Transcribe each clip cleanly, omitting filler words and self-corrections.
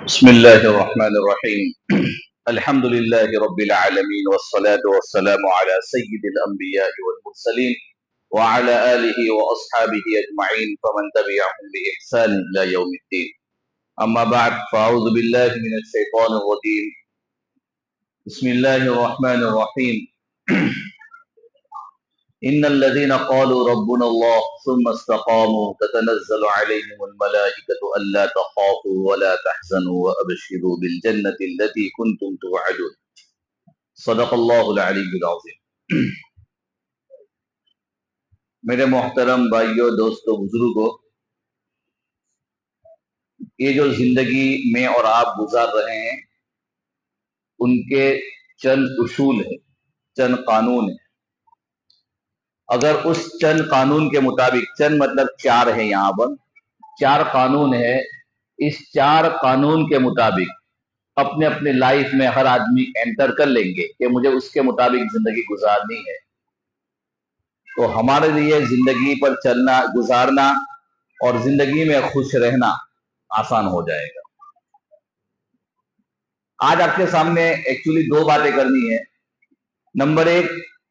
بسم الله الرحمن الرحيم الحمد لله رب العالمين والصلاة والسلام على سيد الأنبياء والمرسلين وعلى آله وأصحابه أجمعين فمن تبعهم بإحسان إلى يوم الدين أما بعد فأعوذ بالله من الشيطان الرجيم بسم الله الرحمن الرحيم إن الذين قالوا ربنا الله ثم استقاموا تتنزل عليهم الملائكة ألا تخافوا ولا تحزنوا وأبشروا بالجنة التي كنتم توعدون صدق الله العلي العظيم میرے محترم بھائیوں دوستوں بزرگوں، یہ جو زندگی میں اور آپ گزار رہے ہیں ان کے چند اصول ہیں، چند قانون ہیں۔ اگر اس چند قانون کے مطابق، چند مطلب چار ہے، یہاں پر چار قانون ہے، اس چار قانون کے مطابق اپنے اپنے لائف میں ہر آدمی انٹر کر لیں گے کہ مجھے اس کے مطابق زندگی گزارنی ہے، تو ہمارے لیے زندگی پر چلنا، گزارنا اور زندگی میں خوش رہنا آسان ہو جائے گا۔ آج آپ کے سامنے ایکچولی دو باتیں کرنی ہے۔ نمبر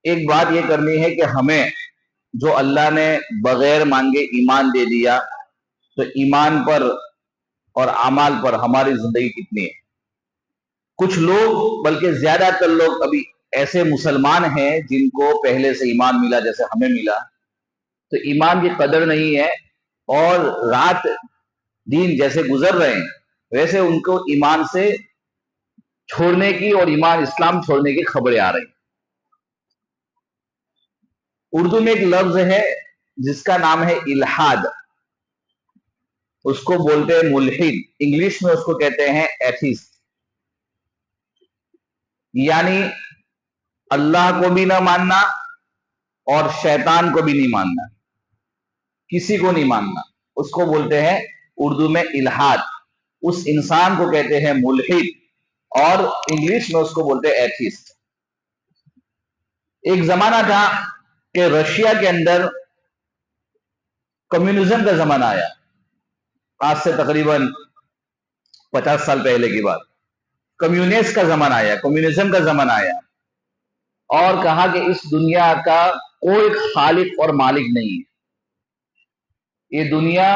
ایک بات یہ کرنی ہے کہ ہمیں جو اللہ نے بغیر مانگے ایمان دے دیا، تو ایمان پر اور اعمال پر ہماری زندگی کتنی ہے۔ کچھ لوگ، بلکہ زیادہ تر لوگ ابھی ایسے مسلمان ہیں جن کو پہلے سے ایمان ملا جیسے ہمیں ملا، تو ایمان کی قدر نہیں ہے، اور رات دن جیسے گزر رہے ہیں ویسے ان کو ایمان سے چھوڑنے کی اور ایمان اسلام چھوڑنے کی خبریں آ رہی ہیں۔ اردو میں ایک لفظ ہے جس کا نام ہے الحاد، اس کو بولتے ہیں ملحد، انگلش میں اس کو کہتے ہیں ایتھیسٹ، یعنی اللہ کو بھی نہ ماننا اور شیطان کو بھی نہیں ماننا، کسی کو نہیں ماننا، اس کو بولتے ہیں اردو میں الحاد۔ اس انسان کو کہتے ہیں ملحد، اور انگلش میں اس کو بولتے ہیں ایتھیسٹ۔ ایک زمانہ تھا کہ رشیا کے اندر کمیونزم کا زمانہ آیا، آج سے تقریباً 50 سال پہلے کی بات۔ کمیونسٹ کا زمانہ آیا، کمیونزم کا زمانہ آیا، اور کہا کہ اس دنیا کا کوئی خالق اور مالک نہیں ہے، یہ دنیا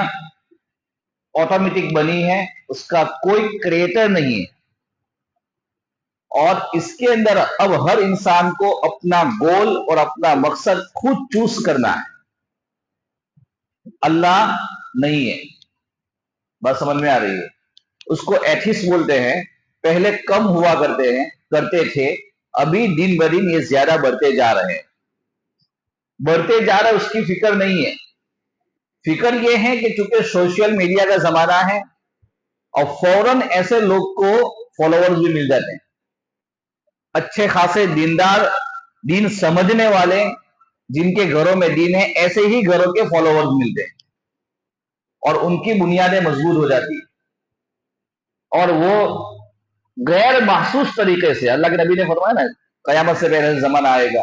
آٹومیٹک بنی ہے، اس کا کوئی کریٹر نہیں ہے، اور اس کے اندر اب ہر انسان کو اپنا گول اور اپنا مقصد خود چوز کرنا ہے، اللہ نہیں ہے۔ بات سمجھ میں آ رہی ہے؟ اس کو ایتھیسٹ بولتے ہیں۔ پہلے کم ہوا کرتے تھے، ابھی دن بدن یہ زیادہ بڑھتے جا رہے ہیں، اس کی فکر نہیں ہے۔ فکر یہ ہے کہ چونکہ سوشل میڈیا کا زمانہ ہے اور فوراً ایسے لوگ کو فالوورز بھی مل جاتے ہیں، اچھے خاصے دیندار، دین سمجھنے والے جن کے گھروں میں دین ہے، ایسے ہی گھروں کے فالوورز ملتے ہیں، اور ان کی بنیادیں مضبوط ہو جاتی ہیں، اور وہ غیر محسوس طریقے سے، اللہ کے نبی نے فرمایا نا قیامت سے پہلے زمانہ آئے گا،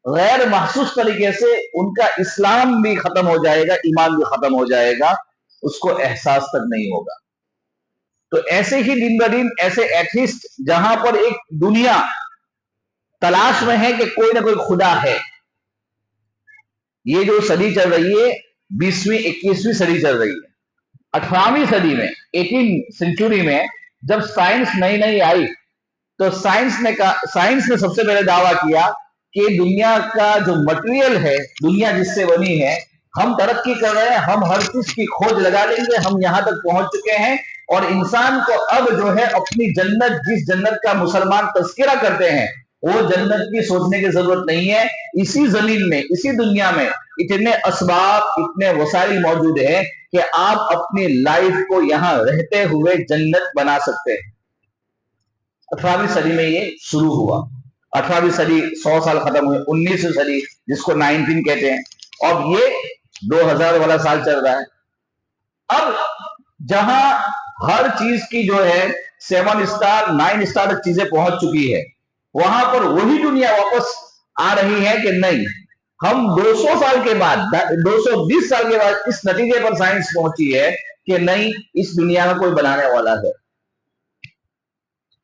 غیر محسوس طریقے سے ان کا اسلام بھی ختم ہو جائے گا، ایمان بھی ختم ہو جائے گا، اس کو احساس تک نہیں ہوگا۔ تو ایسے ہی دن بدن ایسے ایتھیسٹ جہاں پر ایک دنیا تلاش میں ہے کہ کوئی نہ کوئی خدا ہے۔ یہ جو صدی چل رہی ہے، 20ویں 21ویں صدی چل رہی ہے، 18ویں صدی میں، 18 سینچری میں جب سائنس نئی آئی، تو سائنس نے سب سے پہلے دعویٰ کیا کہ دنیا کا جو مٹیریل ہے، دنیا جس سے بنی ہے، ہم ترقی کر رہے ہیں، ہم ہر چیز کی کھوج لگا لیں گے، ہم یہاں تک پہنچ چکے ہیں، اور انسان کو اب جو ہے اپنی جنت، جس جنت کا مسلمان تذکرہ کرتے ہیں، وہ جنت کی سوچنے کی ضرورت نہیں ہے۔ اسی زمین میں، اسی دنیا میں اتنے اسباب، اتنے وسائل موجود ہیں کہ آپ اپنی لائف کو یہاں رہتے ہوئے جنت بنا سکتے ہیں۔ 18ویں صدی میں یہ شروع ہوا۔ 18ویں صدی 100 سال ختم ہوئے، 19ویں صدی جس کو 19 کہتے ہیں، اور یہ 2000 والا سال چل رہا ہے۔ اب جہاں ہر چیز کی جو ہے 7 اسٹار 9 اسٹار تک چیزیں پہنچ چکی ہے، وہاں پر وہی دنیا واپس آ رہی ہے کہ نہیں، ہم 200 سال کے بعد، 220 سال کے بعد اس نتیجے پر سائنس پہنچی ہے کہ نہیں، اس دنیا میں کوئی بنانے والا ہے۔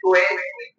20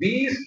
20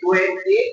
20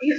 30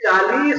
40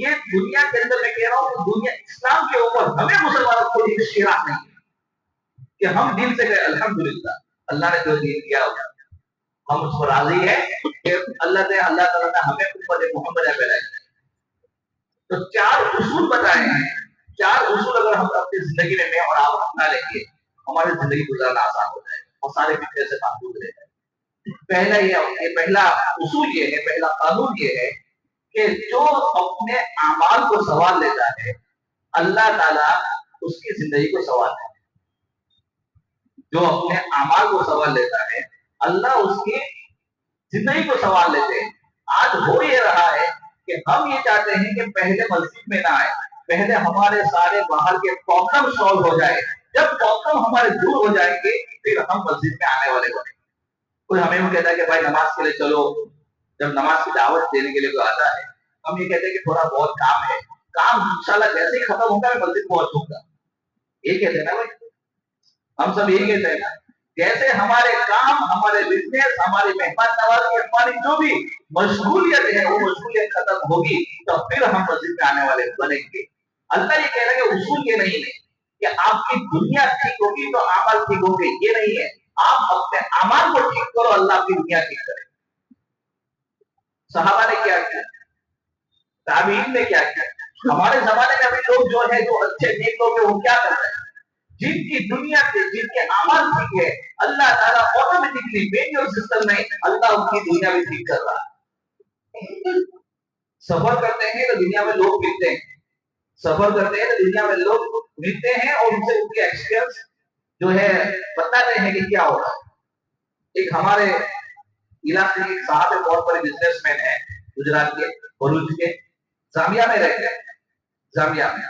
یہ دنیا کے اندر میں کہہ رہا ہوں کہ دنیا اسلام کے اوپر ہمیں مسلمانوں کو ایک شیرا نہیں ہے کہ ہم دین سے گئے الحمدللہ اللہ نے جو دین کیا ہم اس پر راضی ہیں کہ اللہ تعالیٰ نے ہمیں امت محمدیہ بنائی. تو 4 اصول بتائے ہیں. 4 اصول اگر ہم اپنی زندگی میں اور آپ اپنا لیں گے ہماری زندگی گزارنا آسان ہو جائے گا اور سارے فتنے سے محفوظ رہے گا. پہلا اصول یہ ہے, پہلا قانون یہ ہے کہ جو اپنے اعمال کو سوال لیتا ہے اللہ تعالیٰ اس کی زندگی کو سوال لیتا ہے. جو اپنے اعمال کو سوال لیتا ہے اللہ اس کی زندگی کو سوال لیتے ہیں. آج ہو یہ رہا ہے کہ ہم یہ چاہتے ہیں کہ پہلے مسجد میں نہ آئے, پہلے ہمارے سارے باہر کے پرابلم سالو ہو جائے. جب پرابلم ہمارے دور ہو جائیں گے پھر ہم مسجد میں آنے والے بنے. کوئی ہمیں وہ کہتا ہے کہ بھائی نماز کے لیے چلو, جب نماز کی دعوت دینے کے لیے کوئی آتا ہے ہم یہ کہتے ہیں کہ تھوڑا بہت کام ہے, کام انشاءاللہ جیسے ہی ختم ہوگا میں مسجد پہنچوں گا. یہ کہتے ہیں نا بھائی, ہم سب یہی کہتے ہیں. جیسے ہمارے کام, ہمارے بزنس, ہماری مہمان نوازی, ہماری جو بھی مشغولیت ہے وہ مشغولیت ختم ہوگی تو پھر ہم مسجد میں آنے والے بنیں گے. اللہ یہ کہہ رہا ہے کہ اصول یہ نہیں ہے کہ آپ کی دنیا ٹھیک ہوگی تو اعمال ٹھیک ہوگی, یہ نہیں ہے. آپ اپنے اعمال کو ٹھیک کرو, اللہ کی دنیا ٹھیک کرے. صحابہ نے کیا کیا, تابعین نے کیا کیا. ہمارے زمانے میں ابھی لوگ جو ہے جو اچھے نیک لوگ ہیں وہ کیا کر رہے ہیں, جن کی دنیا کے جن کے اعمال ٹھیک ہے اللہ تعالیٰ آٹومیٹکلی میجر سسٹم میں اللہ ان کی دنیا بھی ٹھیک کر رہا ہے. سفر کرتے ہیں تو دنیا میں لوگ ملتے ہیں, سفر کرتے ہیں تو دنیا میں لوگ ملتے ہیں اور ان سے ان کے ایکسپیرینس جو ہے بتاتے ہیں کہ کیا ہو رہا ہے. ایک ہمارے علاقے کے صاحب بہت بڑے بزنس مین ہیں گجرات کے, بروچ کے, زامبیا میں رہتے ہیں. زامبیا میں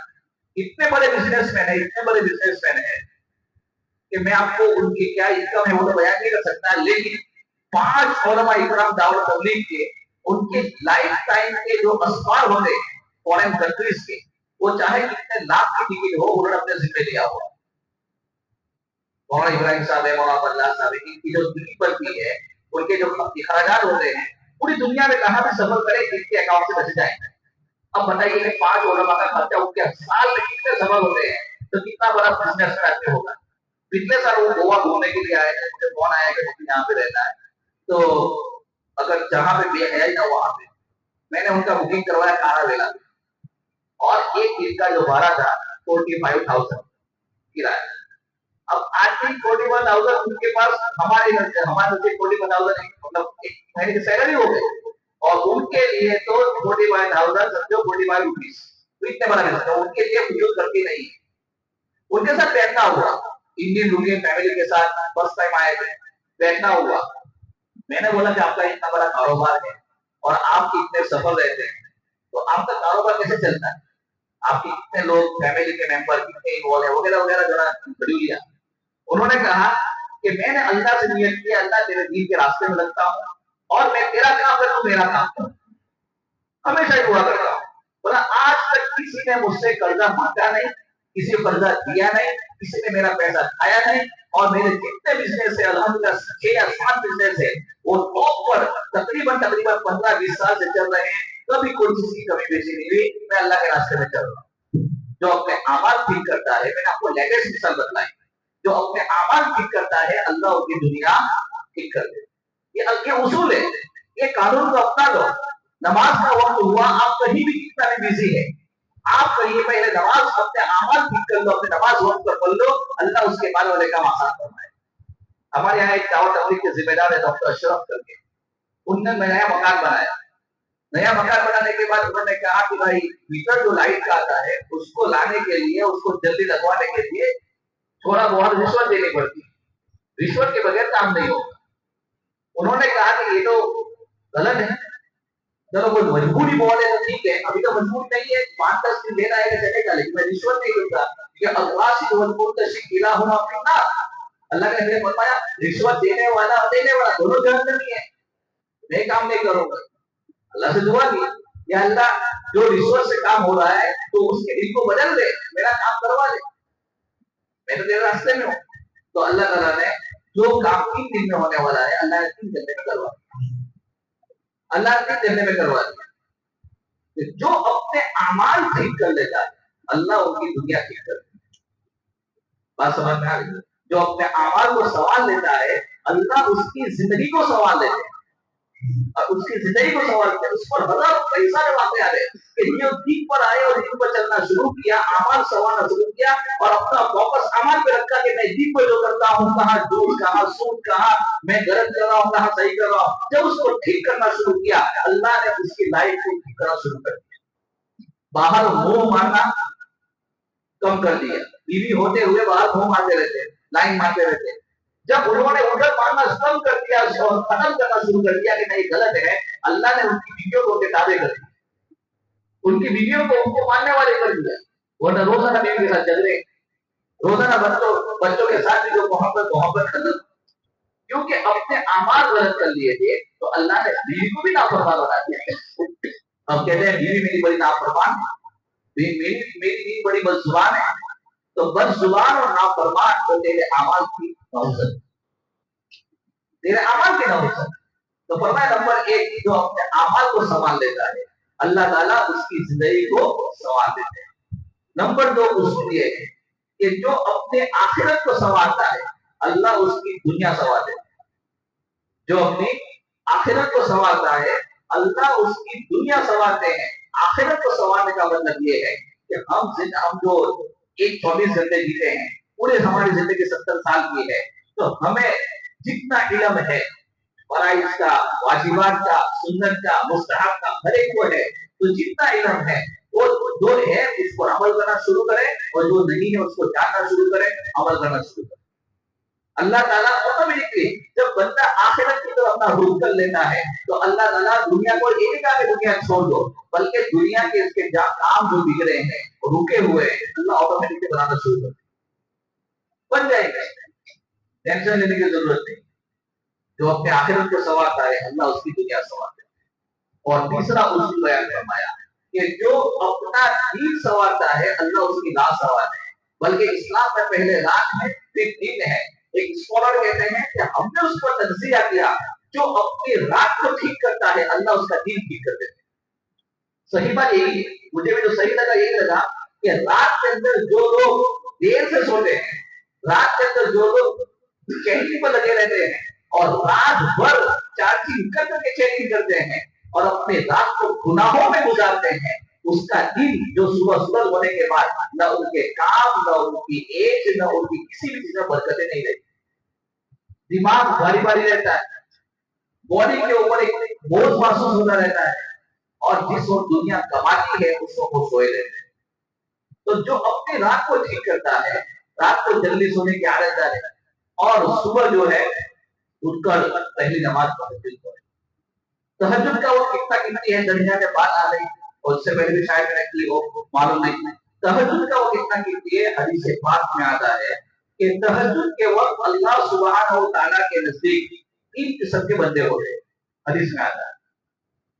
اتنے بڑے بزنس مین ہیں, اتنے بڑے بزنس مین ہیں کہ میں آپ کو ان کی کیا انکم ہے وہ تو بیان نہیں کر سکتا, لیکن 5 علماء اکرام دعوت تبلیغ کے ان کے لائف ٹائم کے جو اسفار ہوتے ہیں فورن کنٹریز کے, وہ چاہے کتنے لاکھ کی ٹکٹ ہو انہوں نے اپنے ذمہ لیا ہوا. مولانا ابراہیم صاحب ہے, مولانا اللہ صاحب, ان کی جو ٹکٹ بنتی ہے ان کے جو اخراجات ہوتے ہیں پوری دنیا میں کہاں بھی سفر کرے ان کے اکاؤنٹ سے بچ جائیں گے. اب بتائیے کہ 5 علماء کا خرچہ ان کے سال میں کتنے سفر ہوتے ہیں تو کتنا بڑا بزنس کرتے ہوگا. پچھلے سال وہ گوا گھومنے کے لیے آئے, مجھے فون آیا کہ یہاں پہ رہنا ہے تو اگر جہاں پہ بے حیائی نہ وہاں پہ میں نے ان کا بکنگ کروایا کھانا ویلا اور ایک دن کا جو بھاڑا تھا 45,000 کرایہ. اب آج بھی 41,000 ان کے پاس, ہمارے 41,000 مطلب ایک مہینے کی سیلری ہو گئی اور ان کے لیے تو 45,000 سمجھو 45 روپیز تو اتنے بڑا بزنس ان کے لیے فضول خرچی نہیں ہے. ان کے ساتھ بیٹھنا ہوا, انڈین روپین فیملی کے ساتھ فرسٹ ٹائم آئے تھے, بیٹھنا ہوا. میں نے بولا کہ آپ کا اتنا بڑا کاروبار ہے اور آپ اتنے سفر رہتے ہیں تو آپ کا کاروبار کیسے چلتا ہے, آپ کے کتنے لوگ فیملی کے ممبر کتنے انوالو ہیں وغیرہ وغیرہ جو ہے لیا. انہوں نے کہا کہ میں نے اللہ سے نیت کیا اللہ تیرے دین کے راستے میں لگتا ہوں اور میں تیرا کام کروں تو میرا کام کروں, ہمیشہ ہی دعا کرتا ہوں. بولا آج تک کسی نے مجھ سے قرضہ مانگا نہیں, کسی کو قرضہ دیا نہیں, کسی نے میرا پیسہ کھایا نہیں, اور میرے جتنے بزنس ہے الحمدللہ 6 یا 7 بزنس ہے وہ ٹاپ پر تقریباً 15-20 سال سے چل رہے ہیں, کبھی کوئی چیز کی کمی بیشی نہیں ہوئی. میں اللہ کے راستے میں چل رہا ہوں. جو اپنے اعمال ٹھیک کرتا ہے, میں نے آپ کو لیٹسٹ مثال بتلائی, جو اپنے اعمال ٹھیک کرتا ہے اللہ اس کی دنیا ٹھیک کر دے. یہ اصول ہے, یہ قانون کو اپنا دو. نماز کا وقت ہوا, آپ کہیں بھی کتنا بھی بزی ہے, آپ کہیے پہلے نماز اپنے اعمال ٹھیک کر لو, اپنے نماز وقت پر پڑھ لو, اللہ اس کے بال والے کا آسان فرمائے. ہمارے یہاں ایک دعوت تبلیغ کے ذمہ دار ہے ڈاکٹر اشرف کر کے, ان نے نیا مکان بنایا. نیا مکان بنانے کے بعد انہوں نے کہا کہ بھائی میٹر جو لائٹ کا آتا ہے اس کو لانے کے لیے, اس کو جلدی لگوانے کے لیے تھوڑا بہت رشوت دینی پڑتی, رشوت کے بغیر کام نہیں ہوگا. انہوں نے کہا کہ یہ تو غلط ہے, چلو کوئی مجبوری بولے تو ٹھیک ہے, ابھی تو مجبوری نہیں ہے, 5-10 دن دینا ہے کہ چلے گا, لیکن میں رشوت نہیں دوں گا کہ اللہ سے اللہ نے فرمایا رشوت دینے والا اور دینے والا دونوں جہنم میں ہے, میں کام نہیں کروں گا. اللہ سے دعا کی یا اللہ جو رشوت سے کام ہو رہا ہے تو اس کے دل کو بدل دے, میرا کام کروا دے, میں تو تیرے راستے میں ہوں. تو اللہ تعالیٰ نے جو کام 3 دن میں ہونے والا ہے اللہ نے 3 گھنٹے میں کروا دیا, اللہ نے 3 گھنٹے میں کروا دیا. کہ جو اپنے اعمال ٹھیک کر لیتا ہے اللہ ان کی دنیا ٹھیک کر دیتا ہے. بات سمجھ میں آ رہی ہے؟ جو اپنے اعمال کو سنوار لیتا ہے اللہ اس کی زندگی کو سنوار لیتے ہیں اور اس کی زندگی کو سنوارتے ہیں. اس پر ہزار کئی سارے واقع آ رہے کہ جو دین پر آئے اور دین پر چلنا شروع کیا، اعمال سنوارنا شروع کیا اور اپنا فوکس اعمال پہ رکھا کہ میں دین پر جو کرتا ہوں کہاں جھوٹ کہاں سود کہاں میں غلط کر رہا ہوں کہاں صحیح کر رہا ہوں، جب اس کو ٹھیک کرنا شروع کیا اللہ نے اس کی لائف کو ٹھیک کرنا شروع کر دیا. باہر منہ مارنا کم کر دیا. بیوی ہوتے ہوئے باہر منہ مارتے رہتے، لائن مارتے رہتے. جب انہوں نے ادھر مارنا کم کر دیا اور ختم کرنا شروع کر دیا کہ نہیں غلط ہے، اللہ نے ان کی بیویوں کو کتابیں کر دی، ان کی بیویوں کو ان کو ماننے والے کر دیا. ورنہ روزانہ بیوی کے ساتھ جھگڑے، روزانہ بچوں کے ساتھ بھی جو محبت ختم، کیونکہ اپنے اعمال غلط کر لیے تھے تو اللہ نے بیوی کو بھی نافرمان بنا دیا. اب کہتے ہیں بیوی میری بڑی نافرمان، میری بیوی بڑی بد زبان ہے. تو بد زبان اور نافرمان تو تیرے اعمال کی نوزت، تیرے اعمال کی نوزت. تو فرمایا نمبر ایک جو اپنے اعمال کو سنبھال لیتا ہے اللہ تعالیٰ اس کی زندگی کو سنوار دیتے ہیں. نمبر دو اصول یہ ہے کہ جو اپنے آخرت کو سنوارتا ہے اللہ اس کی دنیا سنوار دیتا ہے. جو اپنی آخرت کو سنوارتا ہے اللہ اس کی دنیا سنوارتے ہیں. آخرت کو سنوارنے کا مطلب یہ ہے کہ ہم جو ایک 24 گھنٹے جیتے ہیں، پورے ہماری زندگی 70 سال کی ہے، تو ہمیں جتنا علم ہے فرائض کا، واجبات کا، سنت کا، مستحب کا، ہر ایک کو ہے، تو جتنا علم ہے وہ جو ہے اس کو عمل کرنا شروع کرے اور جو نہیں ہے اس کو جاننا شروع کرے، عمل کرنا شروع کرے. اللہ تعالیٰ آٹومیٹکلی جب بندہ آخرت کی طرف اپنا رخ کر لیتا ہے تو اللہ تعالیٰ دنیا کو یہ نہیں کہا کہ دنیا چھوڑ دو، بلکہ دنیا کے اس کے کام جو بگڑے ہیں رکے ہوئے ہیں اللہ آٹومیٹکلی بنانا شروع کر بن جائے گا. ٹینشن لینے کی ضرورت نہیں. جو اپنے آخرت کو سنوارتا ہے اللہ اس کی دنیا سنوارتا ہے. اور تیسرا اصول بیان فرمایا کہ جو اپنا دین سنوارتا ہے اللہ اس کی رات سنوارتا ہے. بلکہ اسلام میں پہلے رات ہے پھر دین ہے. ایک اسکالر کہتے ہیں کہ ہم نے اس پر تجزیہ کیا، جو اپنی رات کو ٹھیک کرتا ہے اللہ اس کا دین ٹھیک کر دیتا ہے. صحیح بات یہی ہے، مجھے بھی جو صحیح لگا یہی لگا کہ رات کے اندر جو لوگ دیر سے سوتے ہیں، رات کے اندر جو لوگ چیکنگ پر لگے رہتے ہیں اور رات بھر چارجنگ کر کے چیکنگ کرتے ہیں اور اپنے رات کو گناہوں میں گزارتے ہیں، اس کا دن جو صبح صبح ہونے کے بعد نہ ان کے کام، نہ ان کی ایج، نہ ان کی کسی بھی چیز میں برکتیں نہیں رہتی. دماغ بھاری بھاری رہتا ہے، باڈی کے اوپر ایک بوجھ محسوس ہوتا رہتا ہے اور جس وقت دنیا کماتی ہے اس وقت وہ سوئے رہتے ہیں. تو جو اپنی رات کو ٹھیک کرتا ہے رات کو جلدی سونے کی عادت ڈالے اور صبح جو ہے اٹھ کر پہلی نماز پڑھے. تہجد کا وہ کتنی ہے درجہ میں بات آ رہی اور اس سے پہلے بھی شاید میں کی ہو معلوم نہیں. تہجد کا وہ کتنا قیمتی ہے حدیث پاک میں آتا ہے کہ تہجد کے وقت اللہ سبحانہ و تعالیٰ کے نزدیک 3 قسم کے بندے ہوتے ہیں. حدیث میں آتا ہے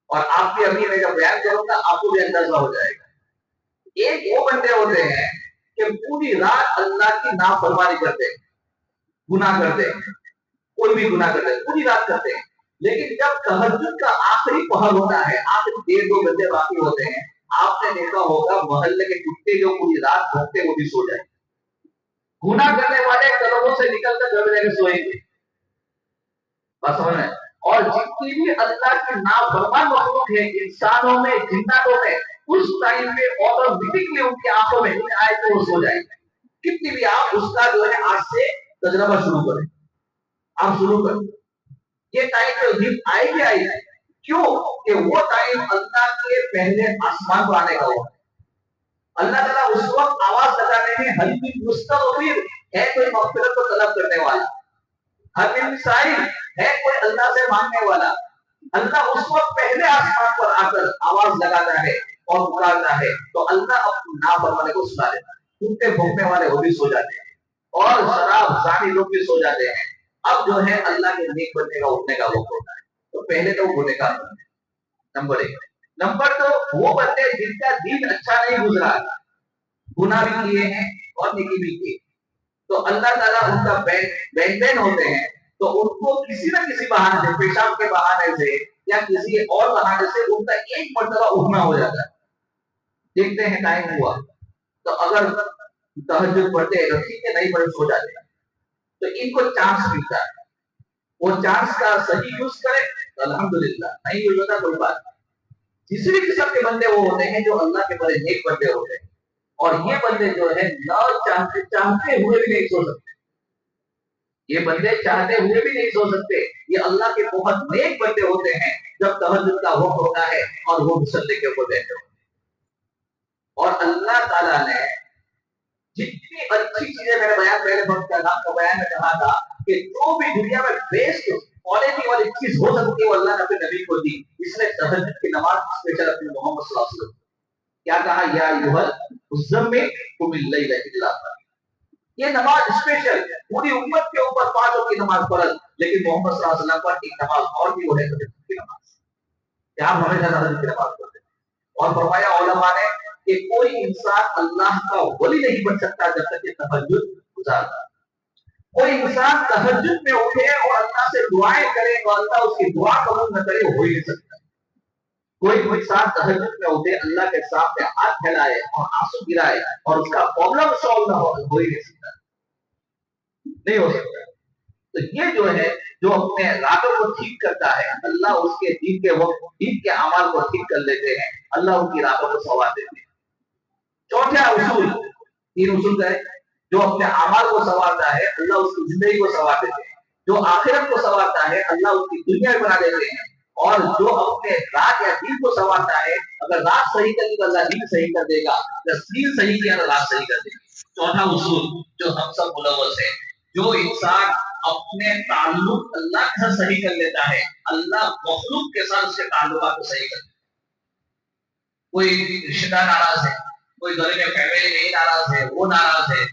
اور آپ کے ابھی میں جب بیان کروں گا آپ کو بھی اندازہ ہو جائے گا. ایک وہ بندے ہوتے ہیں کہ پوری رات اللہ کی نافرمانی کرتے ہیں، گناہ کرتے ہیں، کوئی بھی گناہ کرتے ہیں پوری رات کرتے ہیں. لیکن جب تہجد کا آخری پہر ہوتا ہے، آخری 1-2 گھنٹے باقی ہوتے ہیں، آپ نے دیکھا ہوگا محلے کے کتے جو پوری رات بھوکتے وہ بھی سو جائیں. گناہ کرنے والے قدموں سے نکل کر گھر میں سوئیں گے. بس سمجھ میں. اور جتنی بھی اللہ کی نافرمان مخلوق ہے انسانوں میں جناتوں میں اس ٹائم میں آٹومیٹکلی ان کی آنکھوں میں نیند آئے تو وہ سو جائیں گے. کتنی بھی آپ اس کا جو ہے آج سے تجربہ شروع کریں، آپ شروع کریں. یہ ٹائم جو دن آئے گی آئے گی. کیوں کہ وہ ٹائم اللہ کے پہلے آسمان کو آنے کا ہوا. اللہ تعالیٰ اس وقت آواز لگانے میں حل بھی مستغفر ہے کوئی مغفرت کو طلب کرنے والا، حل بھی سائل ہے کوئی اللہ سے مانگنے والا. اللہ اس وقت پہلے آسمان پر آ کر آواز لگاتا ہے اور پکارتا ہے تو اللہ اپنے نافرمانے کو سنا دیتا ہے. کتے بھونکنے والے وہ بھی سو جاتے ہیں اور شراب زانی لوگ بھی سو جاتے ہیں. اب جو ہے اللہ کے نیک بندے کا اٹھنے کا وقت ہوتا ہے. تو پہلے تو وہ گنہگار بندے نمبر 1. نمبر 2 وہ بندے جن کا دین اچھا نہیں گزرا، گناہ بھی کیے ہیں اور نیکی بھی کی، تو اللہ تعالیٰ ان کا بین ہوتے ہیں تو ان کو کسی نہ کسی بہانے سے، پیشاب کے بہانے سے یا کسی اور بہانے سے ان کا ایک مرتبہ اٹھنا ہو جاتا ہے. دیکھتے ہیں ٹائم ہوا تو اگر تہجد پڑھتے ہیں تو ٹھیک ہے، نہیں پڑھے سو جاتے ہیں، تو ان کو چانس ملتا ہے. وہ چانس کا صحیح یوز کرے تو الحمدللہ، نہیں یوز ہوتا کوئی بات نہیں. تیسری قسم کے بندے وہ ہوتے ہیں جو اللہ کے بڑے نیک بندے ہوتے ہیں، اور یہ بندے جو ہے نہ چاہتے ہوئے بھی نہیں سو سکتے. یہ بندے چاہتے ہوئے بھی نہیں سو سکتے. یہ اللہ کے بہت نیک بندے ہوتے ہیں جب تہجد کا وقت ہوتا ہے اور وہ مصلی کے اوپر بیٹھے ہوتے ہیں. اور اللہ تعالیٰ نے جتنی اچھی چیزیں میرے بیان پہلے وقت کا نام کا بیان میں کہا تھا کہ جو بھی دنیا میں بیسٹ کوالٹی والی چیز ہو سکتی ہے وہ اللہ نے اپنے نبی کو دی. اس نے تہجد کی نماز اسپیشل اپنے محمد صلی اللہ علیہ وسلم کیا کہا، یا ایھا المزمل قم اللیل الا قلیلا. یہ نماز اسپیشل پوری امت کے اوپر 5 وقت کی نماز فرض، لیکن محمد صلی اللہ علیہ وسلم پر ایک نماز اور بھی، وہ ہے تہجد کی نماز. کیا ہم ہمیشہ تہجد کی نماز پڑھتے ہیں. اور فرمایا علماء نے کہ کوئی انسان اللہ کا ولی نہیں بن سکتا جب تک کہ تہجد گزارتا. کوئی انسان تہجد میں اٹھے اور اللہ سے دعائیں کرے اور اللہ اس کی دعا قبول نہ کرے، وہ ہو ہی نہیں سکتا. کوئی انسان تہجد میں اٹھے اللہ کے سامنے ہاتھ پھیلائے اور آنسو گرائے اور اس کا پرابلم سالو نہ ہو ہی نہیں سکتا، نہیں ہو سکتا. تو یہ جو ہے جو اپنے راتوں کو ٹھیک کرتا ہے، اللہ اس کے دین کے وقت دین کے اعمال کو ٹھیک کر لیتے ہیں، اللہ ان کی راتوں کو سنوار دیتے ہیں. چوتھا اصول، 3 اصول کا ہے. جو اپنے اعمال کو سنوارتا ہے اللہ اس کی زندگی کو سنوار دیتے ہیں. جو آخرت کو سنوارتا ہے اللہ اس کی دنیا بنا دیتے ہیں. اور جو اپنے رات یا دین کو سنوارتا ہے، اگر رات صحیح کری تو اللہ دین صحیح کر دے گا، اگر دین صحیح کیا تو رات صحیح کر دے گا. چوتھا اصول جو ہم سب ملوث ہے، جو انسان اپنے تعلق اللہ کے ساتھ صحیح کر لیتا ہے، اللہ مخلوق کے ساتھ اس کے تعلقات کو صحیح کر دیتا ہے. کوئی رشتہ دار ناراض ہے، کوئی گھر میں فیملی میں ناراض ہے، وہ ناراض ہے،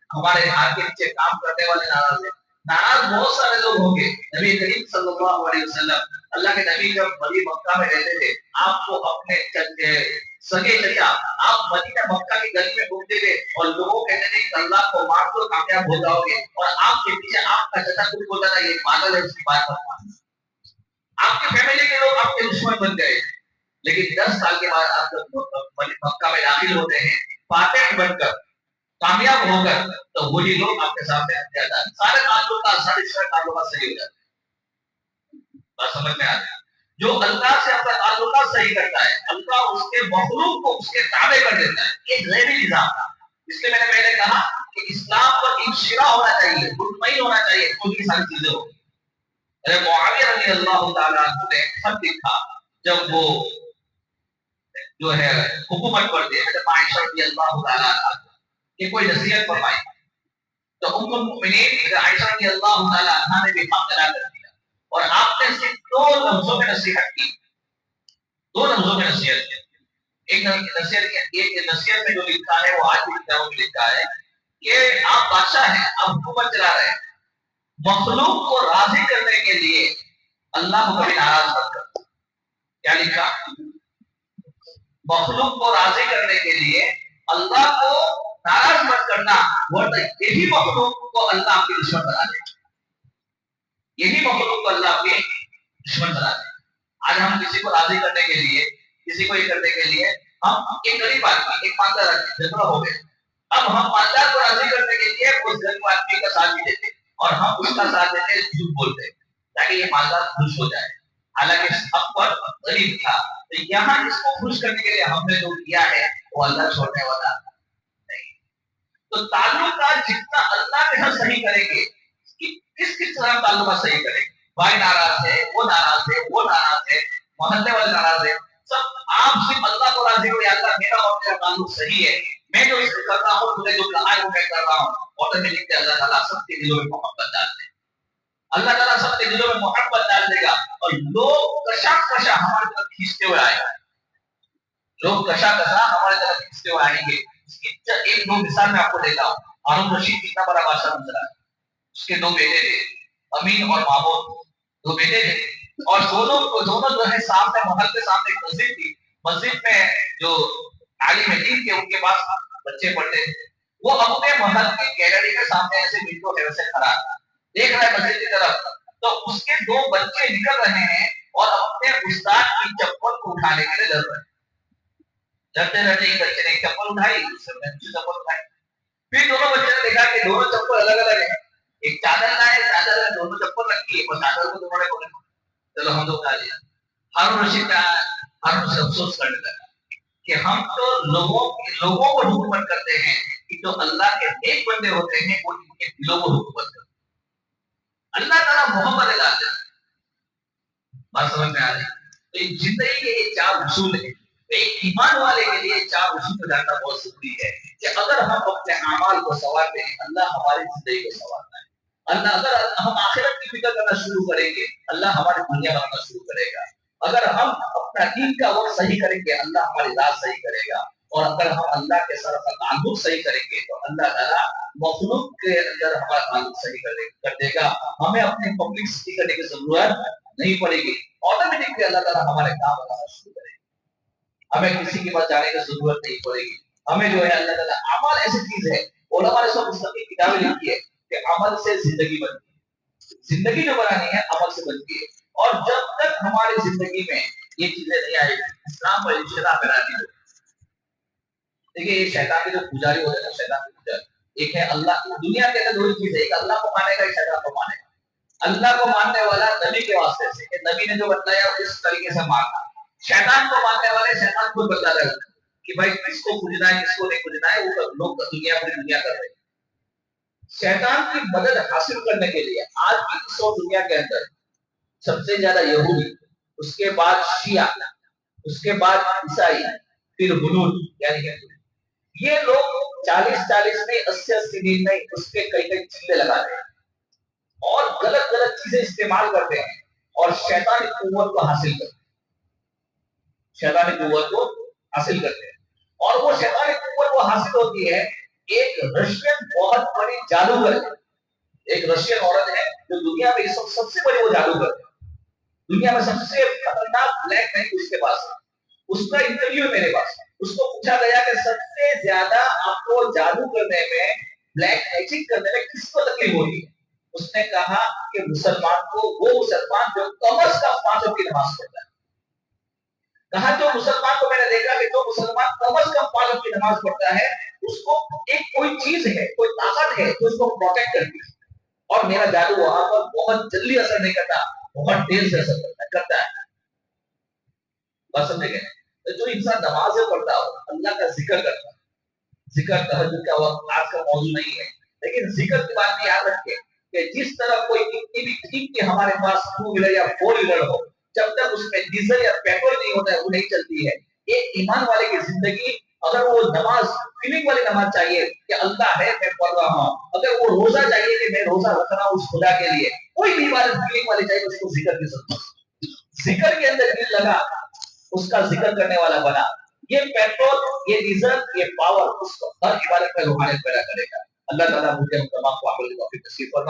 ہمارے ہاتھ کے نیچے کام کرنے والے ناراض ہیں. ناراض بہت سارے لوگ ہوں گے. نبی کریم صلی اللہ علیہ وسلم، اللہ کے نبی جب مدینہ مکہ میں رہتے تھے، آپ کو اپنے سگے چچا آپ مدینہ مکہ کی گلی میں گھومتے تھے اور لوگوں کہتے تھے کہ اللہ کو مار دو کامیاب ہو جاؤ گے، اور آپ کے پیچھے آپ کا چچا خود بولتا تھا یہ پاگل ہے، اس کی بات پر مان. آپ کے فیملی کے لوگ آپ کے دشمن بن گئے. لیکن 10 سال کے بعد آپ جب مکہ میں داخل ہوتے ہیں فاتح بن کر، کامیاب ہو کر، تو وہی لوگ آپ کے سامنے آ جاتا ہے. سارے تعلقات، سارے تعلقات صحیح ہو جاتے ہیں. بات سمجھ میں آ جائے. جو اللہ سے اپنا تعلقات صحیح کرتا ہے، اللہ اس کے مخلوق کو اس کے تابع کر دیتا ہے. ایک ذہنی نظام، اس لیے میں نے پہلے کہا کہ اسلام پر انشراح ہونا چاہیے، مطمئن ہونا چاہیے، خود کی ساری چیزیں ہو. معاویہ رضی اللہ تعالیٰ عنہ نے خط لکھا جب وہ جو ہے حکومت کرتے ہیں، جب عائشہ رضی اللہ تعالیٰ عنہ کہ کوئی نصیحت فرمائی، تو ام المؤمنین عائشہ رضی اللہ تعالیٰ عنہ نے بھی حق ادا کر دیا اور آپ نے صرف 2 لفظوں میں نصیحت کی. 2 لفظوں میں نصیحت کی. ایک نصیحت میں جو لکھا ہے وہ آج بھی کتابوں میں لکھا ہے کہ آپ بادشاہ ہیں، آپ حکومت چلا رہے ہیں، مخلوق کو راضی کرنے کے لیے اللہ کو کبھی ناراض مت کرو. کیا لکھا؟ مخلوق کو راضی کرنے کے لیے اللہ کو ناراض مت کرنا، ورنہ یہی مخلوق کو اللہ آپ کی دشمن بنا دے. یہی مخلوق کو اللہ آپ کی دشمن بنا دے. آج ہم کسی کو راضی کرنے کے لیے، کسی کو یہ کرنے کے لیے ہم ایک غریب آدمی، ایک مالدار آدمی جھگڑا ہو گئے، اب ہم مالدار کو راضی کرنے کے لیے اس غریب آدمی کا ساتھ بھی دیتے اور ہم اس کا ساتھ دیتے، جھوٹ بولتے تاکہ یہ مالدار خوش ہو جائے، حالانکہ حق پر غریب تھا. یہاں اس کو خوش کرنے کے لیے ہم نے جو کیا ہے وہ اللہ چھوڑنے والا نہیں. تو تعلقات جتنا اللہ کے ساتھ صحیح کریں گے، کس طرح تعلقات صحیح کریں گے. بھائی ناراض ہے، وہ ناراض ہے، وہ ناراض ہے، محلے والے ناراض ہے، سب آپ صرف اللہ کو راضی کریں. اللہ میرا اور میرا تعلق صحیح ہے، میں جو اس کو کر رہا ہوں، مجھے جو کہا ہے وہ میں کر رہا ہوں. آٹومیٹکلی اللہ تعالیٰ سب کے دلوں میں محبت ڈال دے. اللہ تعالیٰ سب کے دلوں میں محبت ڈال دے گا اور لوگ کشا کشا ہماری طرف کھینچتے ہوئے آئے گا. لوگ کشا کشا ہماری طرف کھینچتے ہوئے آئیں گے. اس کی 1-2 مثال میں آپ کو دیتا ہوں. ہارون رشید کتنا بڑا بادشاہ گزرا ہے. اس کے 2 بیٹے تھے، امین اور مامون، 2 بیٹے تھے، اور دونوں جو ہے سامنے محل کے سامنے ایک مسجد تھی. مسجد میں جو عالم دین کے ان کے پاس بچے پڑھتے تھے، وہ اپنے محل کی گیلری کے سامنے ایسے ونڈو ہے ویسے کھڑا دیکھ رہا ہے مسجد کی طرف. تو اس کے 2 بچے نکل رہے ہیں اور اپنے استاد کی چپل کو اٹھانے کے لیے لڑ رہے ہیں. لڑتے لڑتے ایک بچے نے ایک چپل اٹھائی, دوسرے نے دوسری چپل اٹھائی. پھر دونوں بچے نے دیکھا کہ دونوں چپل الگ الگ ہیں. ایک چادر لائے, چادر میں دونوں چپل رکھی, اور چادر کو دونوں نے بولے چلو ہم تو اٹھا لیا. ہارون رشید کا ہارون رشید افسوس کرنے لگا کہ ہم تو لوگوں کو حکومت کرتے ہیں, کہ جو اللہ کے نیک بندے ہوتے ہیں وہ ان کے دلوں کو حکومت کرتے ہیں. اللہ تعالیٰ محمد لاتے ہیں. بات سمجھ میں آ رہی ہے؟ تو زندگی کے یہ چار اصول ہیں. ایک ایمان والے کے لیے چار اصول کو جاننا بہت ضروری ہے کہ اگر ہم اپنے اعمال کو سنوارتے ہیں, اللہ ہماری زندگی کو سنوارتا ہے. اللہ, اگر ہم آخرت کی فکر کرنا شروع کریں گے, اللہ ہماری دنیا بنانا شروع کرے گا. اگر ہم اپنا دین کا وقت صحیح کریں گے, اللہ ہماری رات صحیح کرے گا. اور اگر ہم اللہ کے ساتھ تعلق صحیح کریں گے تو اللہ تعالیٰ مخلوق کے اندر ہمارا تعلق صحیح کر دے گا. ہمیں اپنے پبلک سٹی کرنے کی ضرورت نہیں پڑے گی. آٹومیٹکلی اللہ تعالیٰ ہمارے کام بنانا شروع کرے گا. ہمیں کسی کے پاس جانے کی ضرورت نہیں پڑے گی. ہمیں جو ہے اللہ تعالیٰ, عمل ایسی چیز ہے, علماء نے سب مستقل کتابیں لکھی ہے کہ عمل سے زندگی بنتی ہے. زندگی جو بنانی ہے عمل سے بنتی ہے. اور جب تک ہماری زندگی میں یہ چیزیں نہیں آئے گی, اسلام پر انشاءاللہ پیراتی ہو. دیکھیے یہ شیطان کے جو پجاری ہوتے ہیں, شیطان کے پجاری, ایک ہے اللہ. دنیا کے اندر دو چیز ہے, ایک اللہ کو مانے گا, ایک شیطان کو مانے گا. اللہ کو ماننے والا نبی کے واسطے سے, کہ نبی نے جو بتلایا اس طریقے سے ماننا. شیطان کو ماننے والے شیطان کو بتلا رہے ہیں کہ بھائی کس کو پوجنا ہے, کس کو نہیں پوجنا ہے. وہ لوگ دنیا پوری دنیا کر رہے ہیں. شیطان کی مدد حاصل کرنے کے لیے آج کی اس دنیا کے اندر سب سے زیادہ یہودی, اس کے بعد شیعہ, اس کے بعد عیسائی, پھر ہنود یعنی یہ لوگ 40 نہیں 80 دن نہیں اس کے کئی چلے لگاتے ہیں اور غلط چیزیں استعمال کرتے ہیں اور شیطانی قوت کو حاصل کرتے ہیں. شیطانی قوت کو حاصل کرتے ہیں. اور وہ شیطانی قوت وہ حاصل ہوتی ہے. ایک رشین بہت بڑی جادوگر ہے, ایک رشین عورت ہے جو دنیا میں سب سے بڑی وہ جادوگر ہے. دنیا میں سب سے خطرناک بلیک مین اس کے پاس ہے. اس کا انٹرویو میرے پاس. اس کو پوچھا گیا کہ سب سے زیادہ آپ کو جادو کرنے میں, بلیک میجک کرنے میں کس کو تکلیف ہوتی ہے؟ اس نے کہا کہ مسلمان کو, وہ مسلمان جو کم از کم 5 وقت کی نماز پڑھتا ہے. کہا جو مسلمان کو میں نے دیکھا کہ جو مسلمان کم از کم 5 وقت کی نماز پڑھتا ہے اس کو ایک کوئی چیز ہے, کوئی طاقت ہے جو اس کو پروٹیکٹ کرتی ہے. اور میرا جادو وہاں پر بہت جلدی اثر نہیں کرتا, بہت دیر سے اثر کرتا ہے. بات سمجھے گئے؟ جو انسان نماز پڑھتا ہو, اللہ کا ذکر کرتا ہے, ذکر تہجد کا وقت آج کا موضوع نہیں ہے, لیکن ذکر کی بات یاد رکھے کہ جس طرح کوئی کتنی بھی ٹھیک کہ ہمارے پاس 2 ویلر یا 4 ویلر ہو, جب تک اس میں ڈیزل یا پیٹرول نہیں ہوتا ہے وہ نہیں چلتی ہے. ایک ایمان والے کی زندگی, اگر وہ نماز فیلنگ والی نماز چاہیے کہ اللہ ہے میں پڑھ رہا ہوں, اگر وہ روزہ چاہیے کہ میں روزہ رکھ رہا ہوں اس خدا کے لیے, کوئی بھی عبادت فیلنگ والی چاہیے اس کو ذکر کی ضرورت. ذکر کے اندر دل لگا, اس کا ذکر کرنے والا بنا. یہ پیٹرول, یہ ڈیزل, یہ پاور اس کو ہر عبادت میں روحانیت پیدا کرے گا. اللہ تعالیٰ مجھے تمام کو عمل کی توفیق نصیب فرمائے.